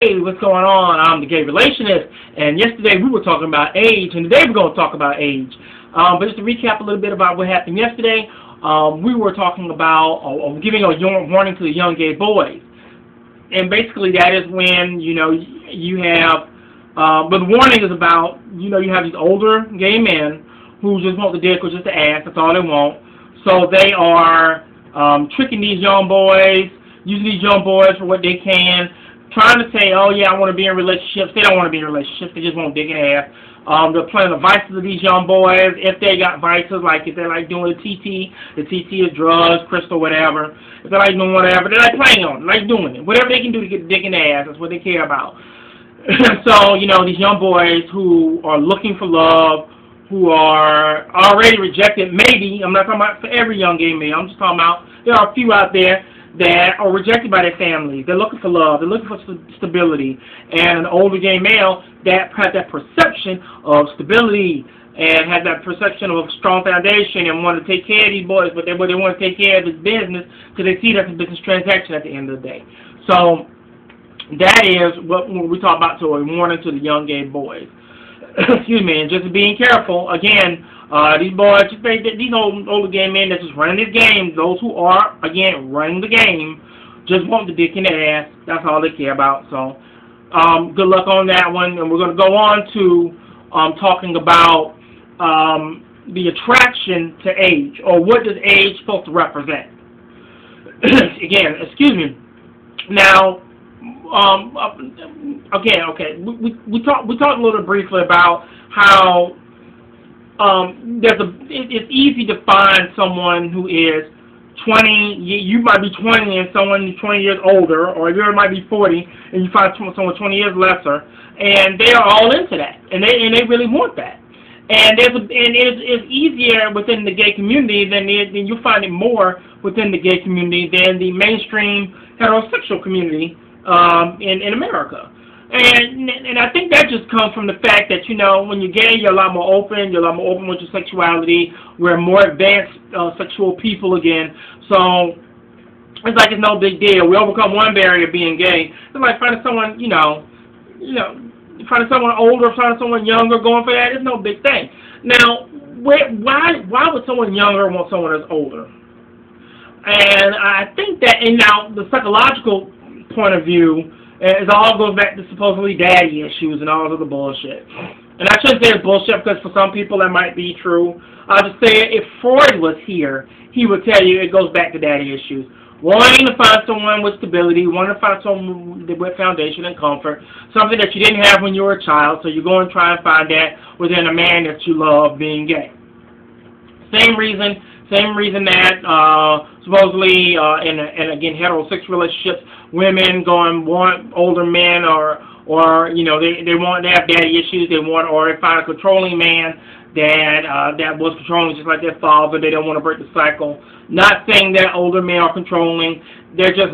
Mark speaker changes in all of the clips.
Speaker 1: Hey, what's going on? I'm the Gay Relationist, and yesterday we were talking about age, and today we're going to talk about age. But just to recap a little bit about what happened yesterday, we were talking about giving a warning to the young gay boys. And basically that is when, you have, but the warning is about, you have these older gay men who just want the dick or just the ass, that's all they want. So they are tricking these young boys, using these young boys for what they can, trying to say, oh yeah, I want to be in relationships. They don't want to be in relationships. They just want dick and ass. They're playing the vices of these young boys. If they got vices, like if they like doing the TT is drugs, crystal, whatever. If they like doing whatever, they like playing on it, like doing it. Whatever they can do to get dick and ass, that's what they care about. So, these young boys who are looking for love, who are already rejected, maybe, I'm not talking about for every young gay male, I'm just talking about there are a few out there that are rejected by their families. They're looking for love. They're looking for stability. And an older gay male that has that perception of stability and has that perception of a strong foundation and want to take care of these boys, but they want to take care of his business because they see that's a business transaction at the end of the day. So that is what we talk about, to a warning to the young gay boys. Excuse me, and just being careful, again, these boys, these older gay men that just running this game, those who are, again, running the game, just want the dick in their ass. That's all they care about. So, good luck on that one. And we're going to go on to talking about the attraction to age, or what does age supposed to represent. Again, excuse me. Now, okay. We talked a little briefly about how it's easy to find someone who is 20. You might be 20 and someone who's 20 years older, or you might be 40 and you find someone 20 years lesser, and they are all into that, and they really want that. And it's easier within the gay community than you'll find it more within the gay community than the mainstream heterosexual community in America. And I think that just comes from the fact that, when you're gay, you're a lot more open. You're a lot more open with your sexuality. We're more advanced sexual people again. So it's like it's no big deal. We overcome one barrier, being gay. It's like finding someone, finding someone older, finding someone younger, going for that. It's no big thing. Now, why would someone younger want someone that's older? And I think that, and now the psychological point of view, it all goes back to supposedly daddy issues and all of the bullshit. And I shouldn't say it's bullshit because for some people that might be true. I'll just say if Freud was here, he would tell you it goes back to daddy issues. Wanting to find someone with stability, wanting to find someone with foundation and comfort, something that you didn't have when you were a child, so you go and try and find that within a man that you love, being gay. Same reason that supposedly and again, heterosexual relationships, women want older men, or they have daddy issues, or they find a controlling man that was controlling just like their father. They don't want to break the cycle. Not saying that older men are controlling. They're just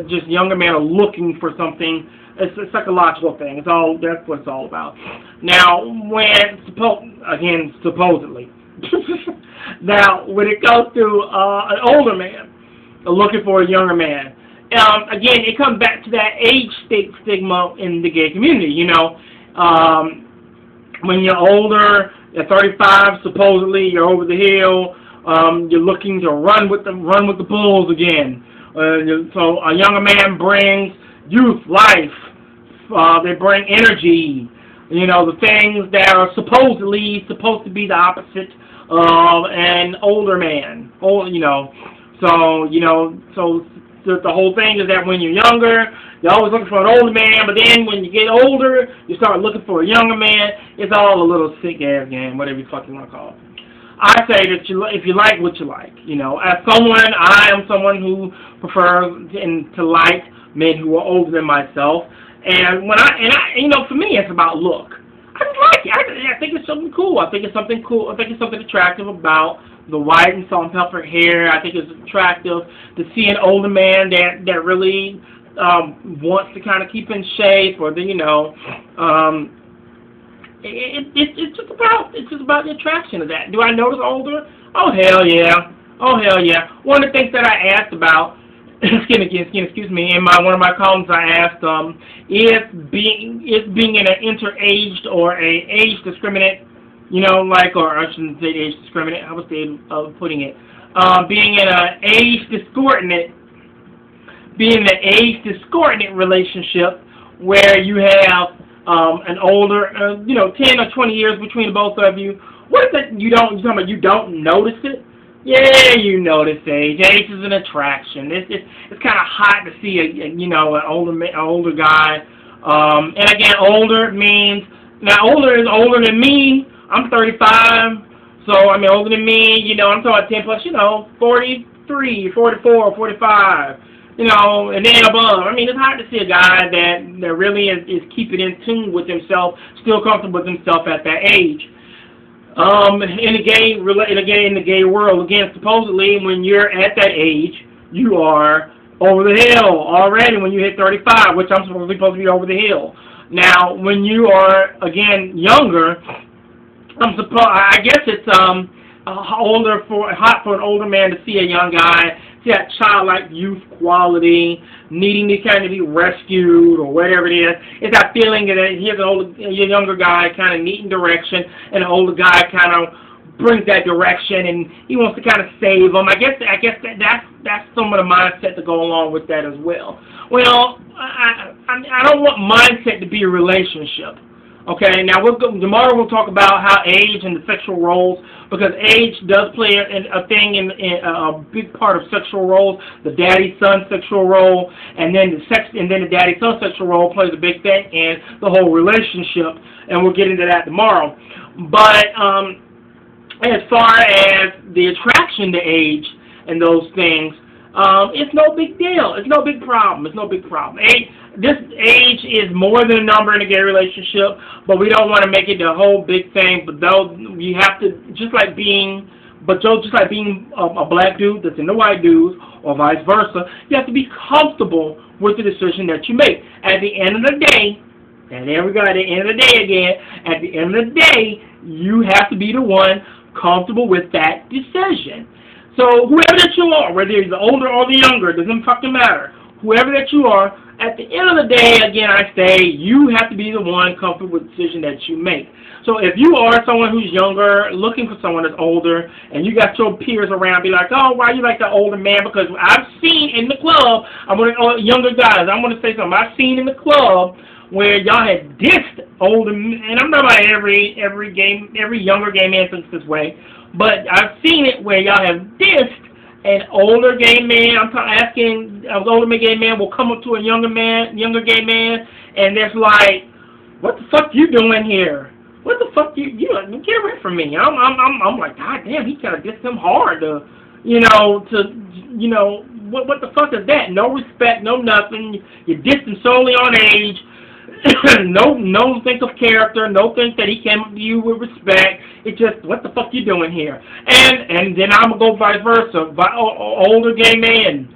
Speaker 1: just younger men are looking for something. It's a psychological thing. That's what it's all about. Now, supposedly. Now, when it comes to an older man looking for a younger man, again, it comes back to that age stigma in the gay community. When you're older, at 35, supposedly you're over the hill. You're looking to run with the bulls again. So a younger man brings youth, life. They bring energy. The things that are supposed to be the opposite of an older man. So the whole thing is that when you're younger, you're always looking for an older man, but then when you get older, you start looking for a younger man. It's all a little sick-ass game, whatever you fucking want to call it. I say that if you like what you like, as someone, I am someone who prefers to like men who are older than myself, and for me, it's about look. I just like it. I think it's something cool. I think it's something attractive about the white and salt and pepper hair. I think it's attractive to see an older man that really wants to kind of keep in shape, or it's just about the attraction of that. Do I notice older? Oh hell yeah. One of the things that I asked about excuse me. In one of my columns, I asked, is being in an interaged or a age discriminant, or I shouldn't say age discriminant. How was they putting it? Being in an age discordant relationship where you have an older, 10 or 20 years between the both of you. What is it? You don't notice it? Yeah, you notice age. Age is an attraction. It's kind of hot to see an older guy. And again, older means older is older than me. I'm 35, so older than me. I'm talking about 10 plus. 43, 44, 45. And then above. It's hard to see a guy that really is keeping in tune with himself, still comfortable with himself at that age. In the gay world, again, supposedly when you're at that age, you are over the hill already when you hit 35, which I'm supposed to be over the hill. Now, when you are, again, younger, I guess it's hot for an older man to see a young guy, see that childlike youth quality, needing to kind of be rescued or whatever it is. It's that feeling that here's a younger guy kind of needing direction, and an older guy kind of brings that direction, and he wants to kind of save them. I guess that's some of the mindset to go along with that as well. Well, I don't want mindset to be a relationship. Okay, now tomorrow we'll talk about how age and the sexual roles, because age does play a thing in a big part of sexual roles. The daddy-son sexual role, and then the daddy-son sexual role plays a big thing in the whole relationship, and we'll get into that tomorrow. But as far as the attraction to age and those things, it's no big deal. It's no big problem. It's no big problem. This age is more than a number in a gay relationship, but we don't want to make it the whole big thing. But though you have to, just like being a black dude that's into white dudes, or vice versa, you have to be comfortable with the decision that you make. At the end of the day, and there we go. At the end of the day again. At the end of the day, you have to be the one comfortable with that decision. So whoever that you are, whether you're the older or the younger, it doesn't fucking matter. Whoever that you are, at the end of the day, again, I say, you have to be the one comfortable with the decision that you make. So if you are someone who's younger, looking for someone that's older, and you got your peers around, be like, oh, why you like that older man? Because I've seen in the club, younger guys, I'm going to say something. I've seen in the club where y'all had dissed older men, and I'm not about every younger gay man thinks this way, but I've seen it where y'all have dissed an older gay man. An older gay man will come up to a younger gay man, and there's like, what the fuck you doing here? What the fuck you get away from me? I'm like, God damn, he kind of dissed him hard what the fuck is that? No respect, no nothing. You dissed him solely on age. no think of character, no think that he came up to you with respect. It's just, what the fuck you doing here? And then I'm going to go vice versa. Older gay men,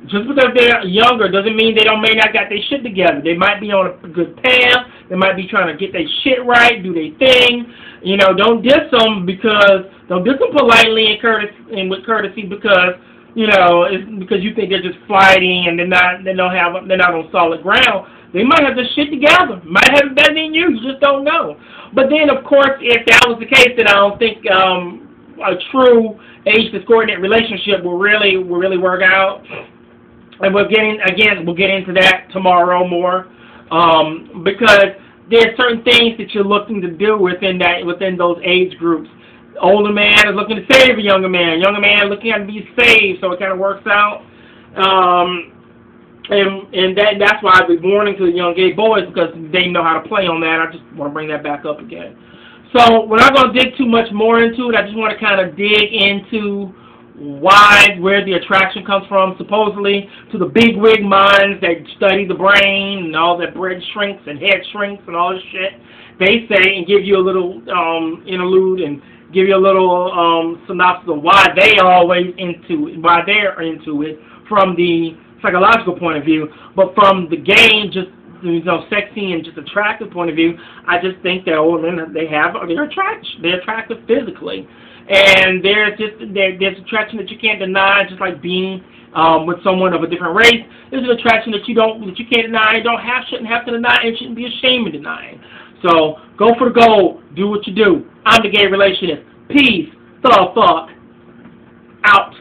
Speaker 1: just because they're younger doesn't mean they may not got their shit together. They might be on a good path. They might be trying to get their shit right, do their thing. Don't diss them politely and with courtesy because it's because you think they're just fighting and they're not on solid ground. They might have their shit together. Might have it better than you. You just don't know. But then, of course, if that was the case, then I don't think a true age discordant relationship will really work out. And we'll get into that tomorrow more, because there's certain things that you're looking to do within those age groups. Older man is looking to save a younger man. Younger man looking to be saved, so it kind of works out. And that's why I be warning to the young gay boys, because they know how to play on that. I just want to bring that back up again. So we're not going to dig too much more into it. I just want to kind of dig into where the attraction comes from, supposedly to the big wig minds that study the brain and all that brain shrinks and head shrinks and all this shit. They say, and give you a little interlude and give you a little synopsis of why they're into it from the psychological point of view, but from the game, just sexy and just attractive point of view, I just think that older men they're attractive physically, And there's attraction that you can't deny, just like being with someone of a different race. There's an attraction that you can't deny, shouldn't have to deny, and shouldn't be ashamed of denying. So go for the gold. Do what you do. I'm the Gay Relationist. Peace. The fuck out.